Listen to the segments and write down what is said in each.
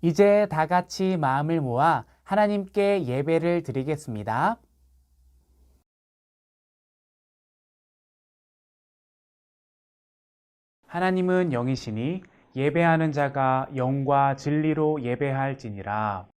이제 다 같이 마음을 모아 하나님께 예배를 드리겠습니다. 하나님은 영이시니 예배하는 자가 영과 진리로 예배할지니라.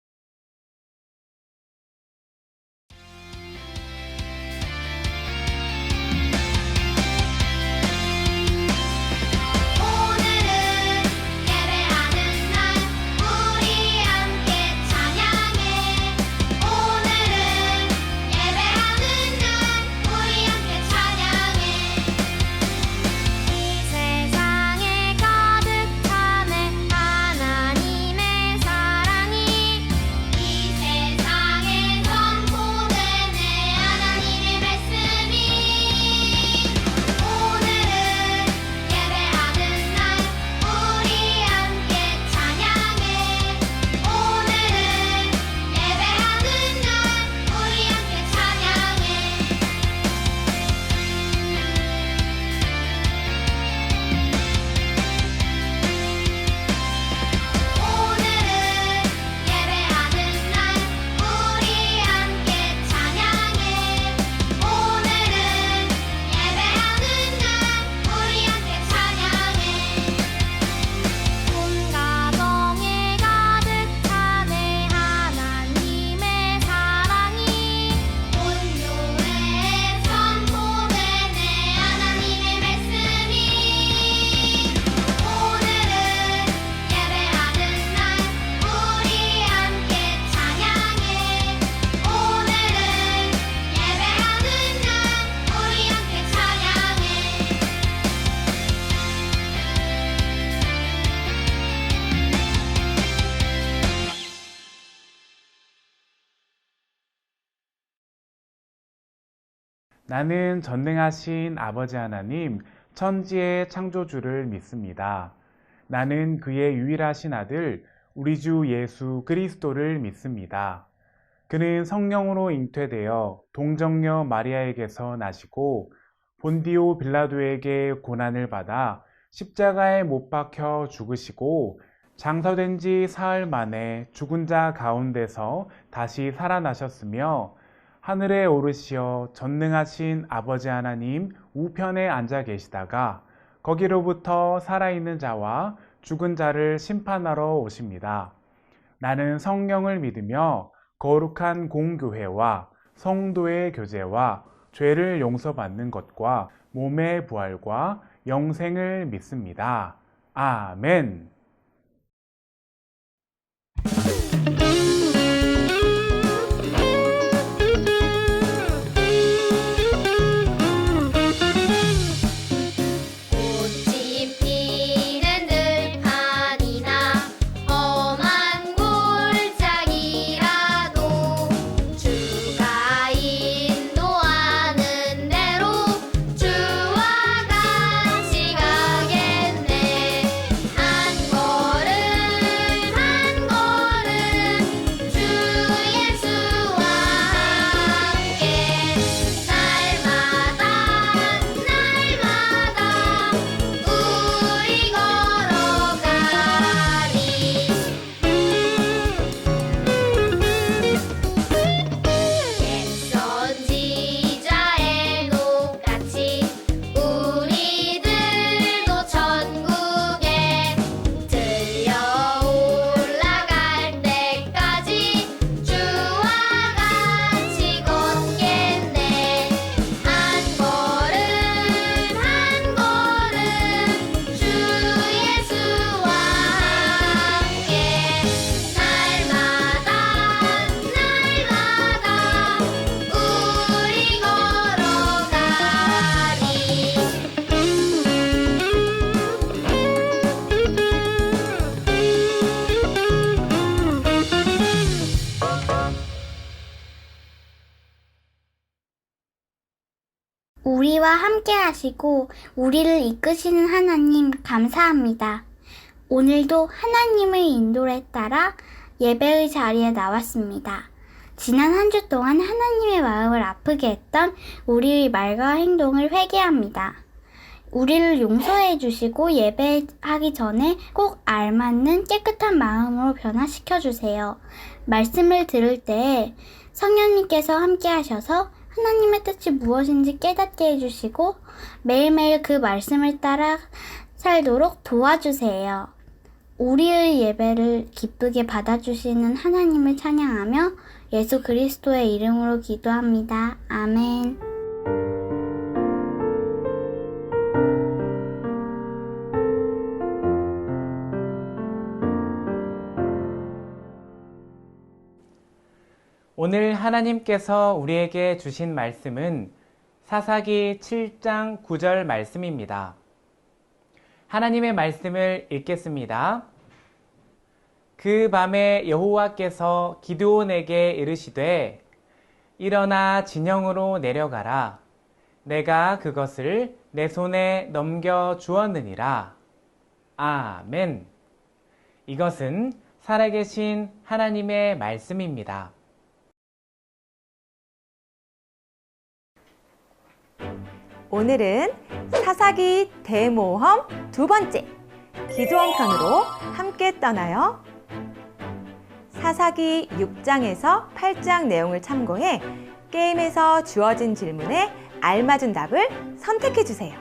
나는 전능하신 아버지 하나님, 천지의 창조주를 믿습니다. 나는 그의 유일하신 아들, 우리 주 예수 그리스도를 믿습니다. 그는 성령으로 잉태되어 동정녀 마리아에게서 나시고 본디오 빌라도에게 고난을 받아 십자가에 못 박혀 죽으시고 장사된 지 사흘 만에 죽은 자 가운데서 다시 살아나셨으며 하늘에 오르시어 전능하신 아버지 하나님 우편에 앉아 계시다가 거기로부터 살아있는 자와 죽은 자를 심판하러 오십니다. 나는 성령을 믿으며 거룩한 공교회와 성도의 교제와 죄를 용서받는 것과 몸의 부활과 영생을 믿습니다. 아멘. 우리와 함께 하시고 우리를 이끄시는 하나님 감사합니다. 오늘도 하나님의 인도에 따라 예배의 자리에 나왔습니다. 지난 한 주 동안 하나님의 마음을 아프게 했던 우리의 말과 행동을 회개합니다. 우리를 용서해 주시고 예배하기 전에 꼭 알맞는 깨끗한 마음으로 변화시켜 주세요. 말씀을 들을 때 성령님께서 함께 하셔서 하나님의 뜻이 무엇인지 깨닫게 해주시고 매일매일 그 말씀을 따라 살도록 도와주세요. 우리의 예배를 기쁘게 받아주시는 하나님을 찬양하며 예수 그리스도의 이름으로 기도합니다. 아멘. 오늘 하나님께서 우리에게 주신 말씀은 사사기 7장 9절 말씀입니다. 하나님의 말씀을 읽겠습니다. 그 밤에 여호와께서 기드온에게 이르시되 일어나 진영으로 내려가라. 내가 그것을 내 손에 넘겨 주었느니라. 아멘. 이것은 살아계신 하나님의 말씀입니다. 오늘은 사사기 대모험 두 번째 기드온 편으로 함께 떠나요. 사사기 6장에서 8장 내용을 참고해 게임에서 주어진 질문에 알맞은 답을 선택해 주세요.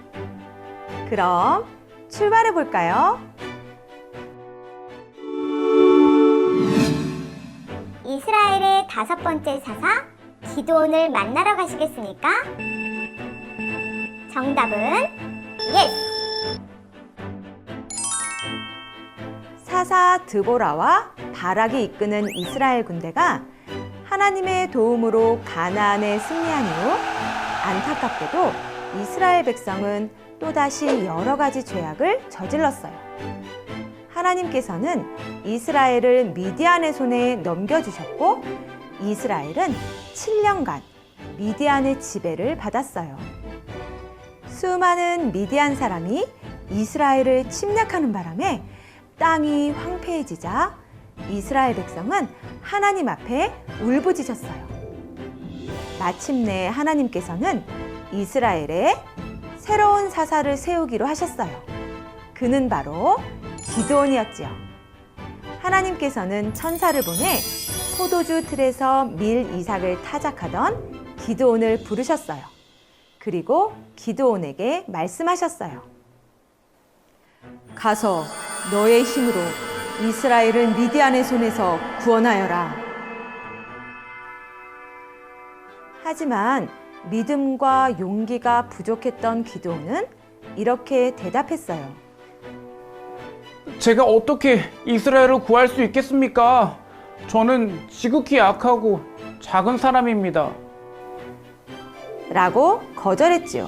그럼 출발해 볼까요? 이스라엘의 5번째 사사 기드온을 만나러 가시겠습니까? 정답은 예스! 사사 드보라와 바락이 이끄는 이스라엘 군대가 하나님의 도움으로 가나안에 승리한 이후 안타깝게도 이스라엘 백성은 또다시 여러 가지 죄악을 저질렀어요. 하나님께서는 이스라엘을 미디안의 손에 넘겨주셨고 이스라엘은 7년간 미디안의 지배를 받았어요. 수많은 미디안 사람이 이스라엘을 침략하는 바람에 땅이 황폐해지자 이스라엘 백성은 하나님 앞에 울부짖었어요. 마침내 하나님께서는 이스라엘에 새로운 사사를 세우기로 하셨어요. 그는 바로 기드온이었지요. 하나님께서는 천사를 보내 포도주 틀에서 밀 이삭을 타작하던 기드온을 부르셨어요. 그리고 기드온에게 말씀하셨어요. 가서 너의 힘으로 이스라엘을 미디안의 손에서 구원하여라. 하지만 믿음과 용기가 부족했던 기드온은 이렇게 대답했어요. 제가 어떻게 이스라엘을 구할 수 있겠습니까? 저는 지극히 약하고 작은 사람입니다. 라고 거절했지요.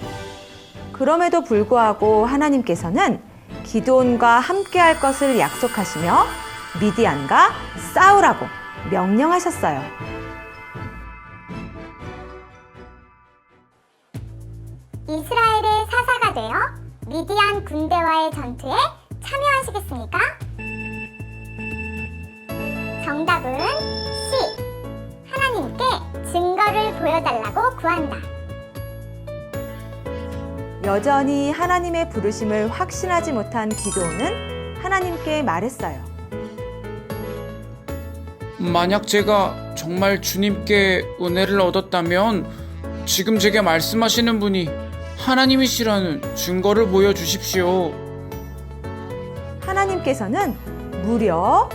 그럼에도 불구하고 하나님께서는 기드온과 함께할 것을 약속하시며 미디안과 싸우라고 명령하셨어요. 이스라엘의 사사가 되어 미디안 군대와의 전투에 참여하시겠습니까? 정답은 C. 하나님께 증거를 보여달라고 구한다. 여전히 하나님의 부르심을 확신하지 못한 기드온은 하나님께 말했어요. 만약 제가 정말 주님께 은혜를 얻었다면 지금 제게 말씀하시는 분이 하나님이시라는 증거를 보여주십시오. 하나님께서는 무려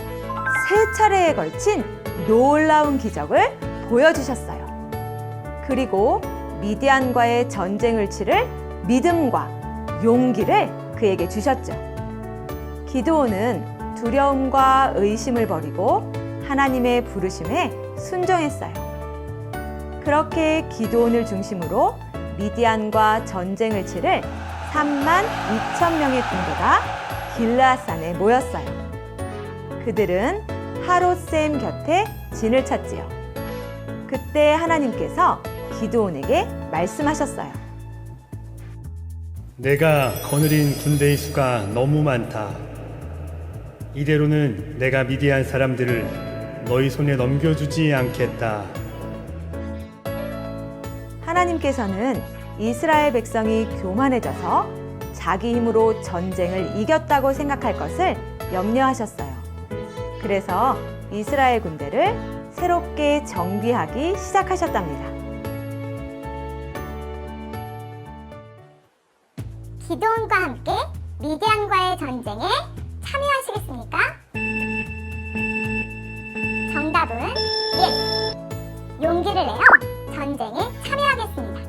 3차례에 걸친 놀라운 기적을 보여주셨어요. 그리고 미디안과의 전쟁을 치를 믿음과 용기를 그에게 주셨죠. 기드온은 두려움과 의심을 버리고 하나님의 부르심에 순종했어요. 그렇게 기드온을 중심으로 미디안과 전쟁을 치를 32,000명의 군대가 길르앗산에 모였어요. 그들은 하롯셈 곁에 진을 쳤지요. 그때 하나님께서 기드온에게 말씀하셨어요. 내가 거느린 군대의 수가 너무 많다. 이대로는 내가 미디안 사람들을 너희 손에 넘겨주지 않겠다. 하나님께서는 이스라엘 백성이 교만해져서 자기 힘으로 전쟁을 이겼다고 생각할 것을 염려하셨어요. 그래서 이스라엘 군대를 새롭게 정비하기 시작하셨답니다. 기드온과 함께 미디안과의 전쟁에 참여하시겠습니까? 정답은 yes! 용기를 내어 전쟁에 참여하겠습니다.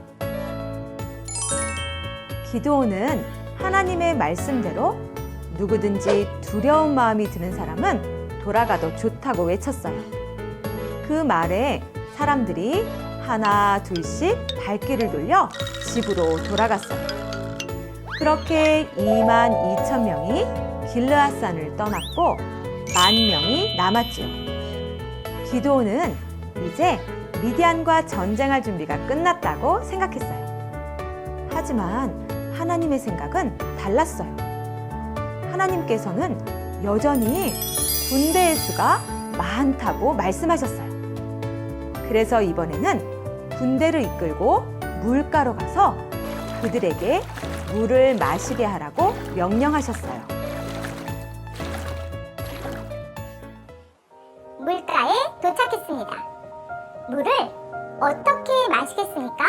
기드온은 하나님의 말씀대로 누구든지 두려운 마음이 드는 사람은 돌아가도 좋다고 외쳤어요. 그 말에 사람들이 하나 둘씩 발길을 돌려 집으로 돌아갔어요. 그렇게 22,000명이 길르앗산을 떠났고 10,000명이 남았지요. 기드온은 이제 미디안과 전쟁할 준비가 끝났다고 생각했어요. 하지만 하나님의 생각은 달랐어요. 하나님께서는 여전히 군대의 수가 많다고 말씀하셨어요. 그래서 이번에는 군대를 이끌고 물가로 가서 그들에게 물을 마시게 하라고 명령하셨어요. 물가에 도착했습니다. 물을 어떻게 마시겠습니까?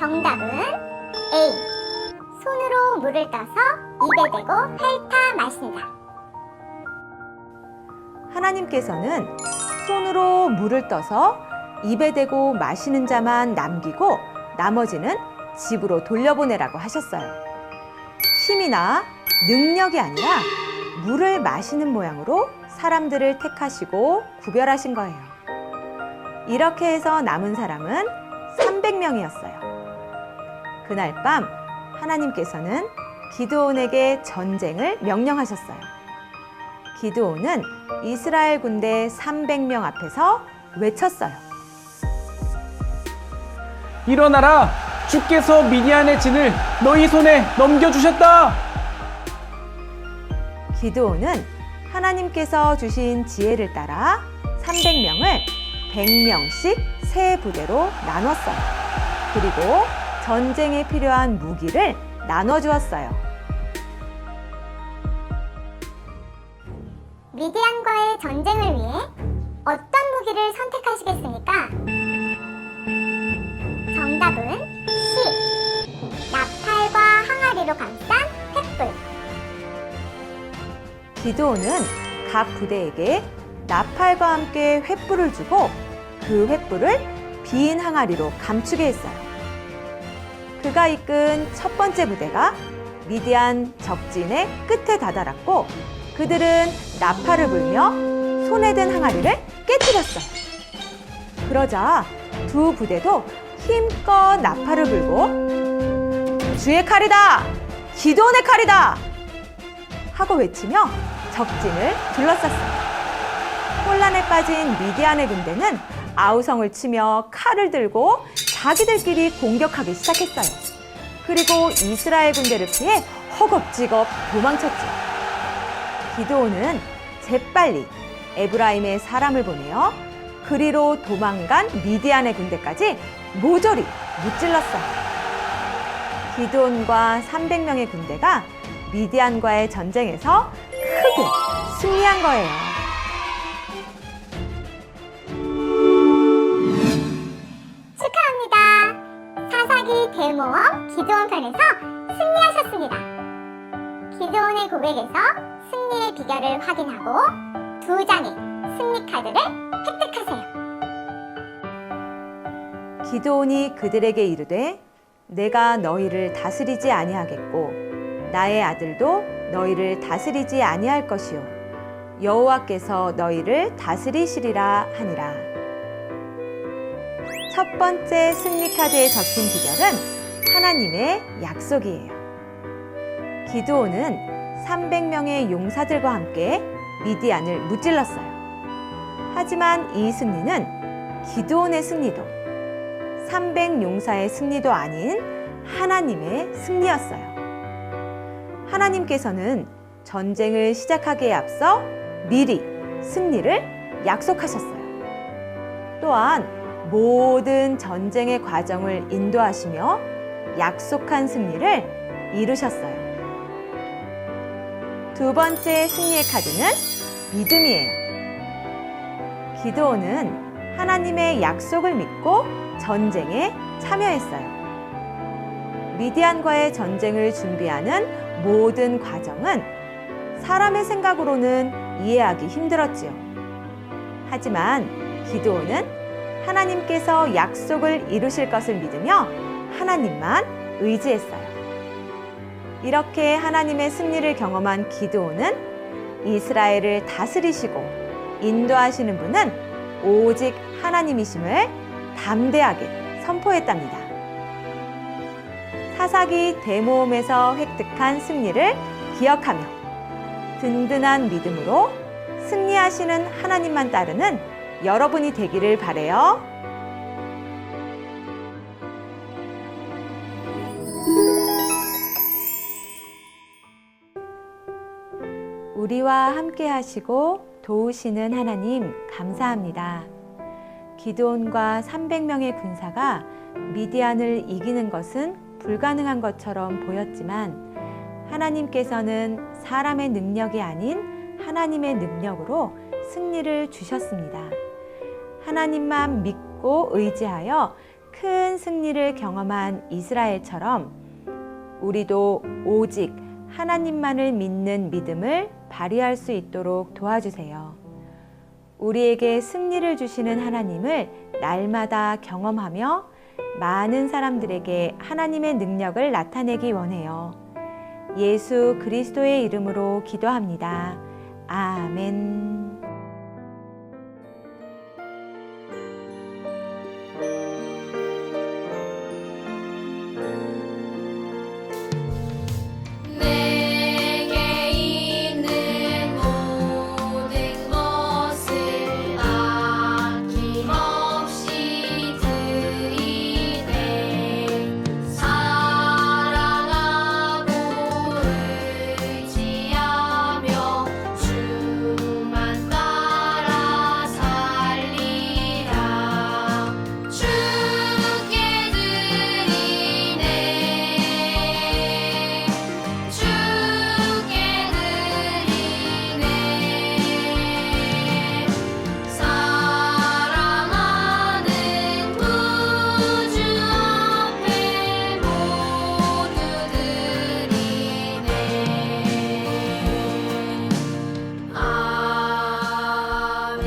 정답은 A. 손으로 물을 떠서 입에 대고 핥아 마신다. 하나님께서는 손으로 물을 떠서 입에 대고 마시는 자만 남기고 나머지는 집으로 돌려보내라고 하셨어요. 힘이나 능력이 아니라 물을 마시는 모양으로 사람들을 택하시고 구별하신 거예요. 이렇게 해서 남은 사람은 300명이었어요. 그날 밤 하나님께서는 기드온에게 전쟁을 명령하셨어요. 기드온은 이스라엘 군대 300명 앞에서 외쳤어요. 일어나라! 주께서 미디안의 진을 너희 손에 넘겨주셨다! 기드온은 하나님께서 주신 지혜를 따라 300명을 100명씩 세 부대로 나눴어요. 그리고 전쟁에 필요한 무기를 나눠주었어요. 미디안과의 전쟁을 위해 어떤 무기를 선택하시겠습니까? 정답은 C. 나팔과 항아리로 감싼 횃불. 기드온은 각 부대에게 나팔과 함께 횃불을 주고 그 횃불을 빈 항아리로 감추게 했어요. 그가 이끈 첫 번째 부대가 미디안 적진의 끝에 다다랐고 그들은 나팔을 불며 손에 든 항아리를 깨뜨렸어요. 그러자 두 부대도 힘껏 나팔을 불고 주의 칼이다! 기드온의 칼이다! 하고 외치며 적진을 둘러쌌어요. 혼란에 빠진 미디안의 군대는 아우성을 치며 칼을 들고 자기들끼리 공격하기 시작했어요. 그리고 이스라엘 군대를 피해 허겁지겁 도망쳤죠. 기드온은 재빨리 에브라임의 사람을 보내어 그리로 도망간 미디안의 군대까지 모조리 무찔렀어요. 기드온과 300명의 군대가 미디안과의 전쟁에서 크게 승리한 거예요. 축하합니다. 사사기 대모험 기드온 편에서 승리하셨습니다. 기드온의 고백에서 승리의 비결을 확인하고 2장의 승리 카드를 획득하세요. 기드온이 그들에게 이르되 내가 너희를 다스리지 아니하겠고 나의 아들도 너희를 다스리지 아니할 것이요 여호와께서 너희를 다스리시리라 하니라. 첫 번째 승리 카드에 적힌 비결은 하나님의 약속이에요. 기드온은 300명의 용사들과 함께 미디안을 무찔렀어요. 하지만 이 승리는 기드온의 승리도 300용사의 승리도 아닌 하나님의 승리였어요. 하나님께서는 전쟁을 시작하기에 앞서 미리 승리를 약속하셨어요. 또한 모든 전쟁의 과정을 인도하시며 약속한 승리를 이루셨어요. 두 번째 승리의 카드는 믿음이에요. 기드온은 하나님의 약속을 믿고 전쟁에 참여했어요. 미디안과의 전쟁을 준비하는 모든 과정은 사람의 생각으로는 이해하기 힘들었지요. 하지만 기드온은 하나님께서 약속을 이루실 것을 믿으며 하나님만 의지했어요. 이렇게 하나님의 승리를 경험한 기드온은 이스라엘을 다스리시고 인도하시는 분은 오직 하나님이심을 담대하게 선포했답니다. 사사기 대모험에서 획득한 승리를 기억하며 든든한 믿음으로 승리하시는 하나님만 따르는 여러분이 되기를 바라요. 우리와 함께 하시고 도우시는 하나님 감사합니다. 기드온과 300명의 군사가 미디안을 이기는 것은 불가능한 것처럼 보였지만 하나님께서는 사람의 능력이 아닌 하나님의 능력으로 승리를 주셨습니다. 하나님만 믿고 의지하여 큰 승리를 경험한 이스라엘처럼 우리도 오직 하나님만을 믿는 믿음을 발휘할 수 있도록 도와주세요. 우리에게 승리를 주시는 하나님을 날마다 경험하며 많은 사람들에게 하나님의 능력을 나타내기 원해요. 예수 그리스도의 이름으로 기도합니다. 아멘. 내게 있는 모든 것을 아낌없이 드리네. 사랑하고 의지하며 주만 따라 살리라. 주께 드리네. 주께 드리네. 사랑하는 구주 앞에 모두 드리네. 아멘.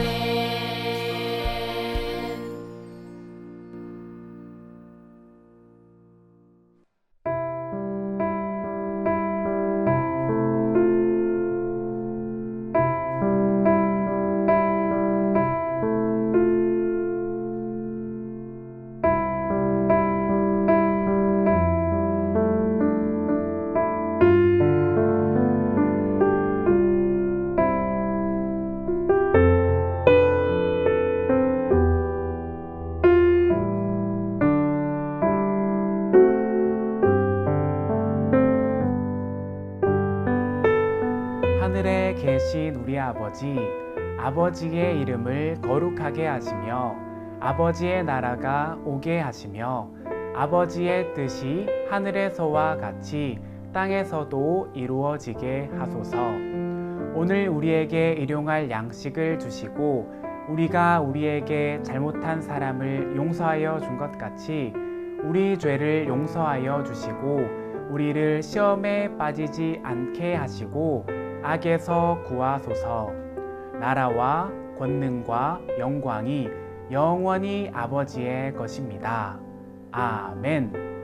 하늘에 계신 우리 아버지, 아버지의 이름을 거룩하게 하시며 아버지의 나라가 오게 하시며 아버지의 뜻이 하늘에서와 같이 땅에서도 이루어지게 하소서. 오늘 우리에게 일용할 양식을 주시고 우리가 우리에게 잘못한 사람을 용서하여 준 것 같이 우리 죄를 용서하여 주시고 우리를 시험에 빠지지 않게 하시고 악에서 구하소서. 나라와 권능과 영광이 영원히 아버지의 것입니다. 아멘.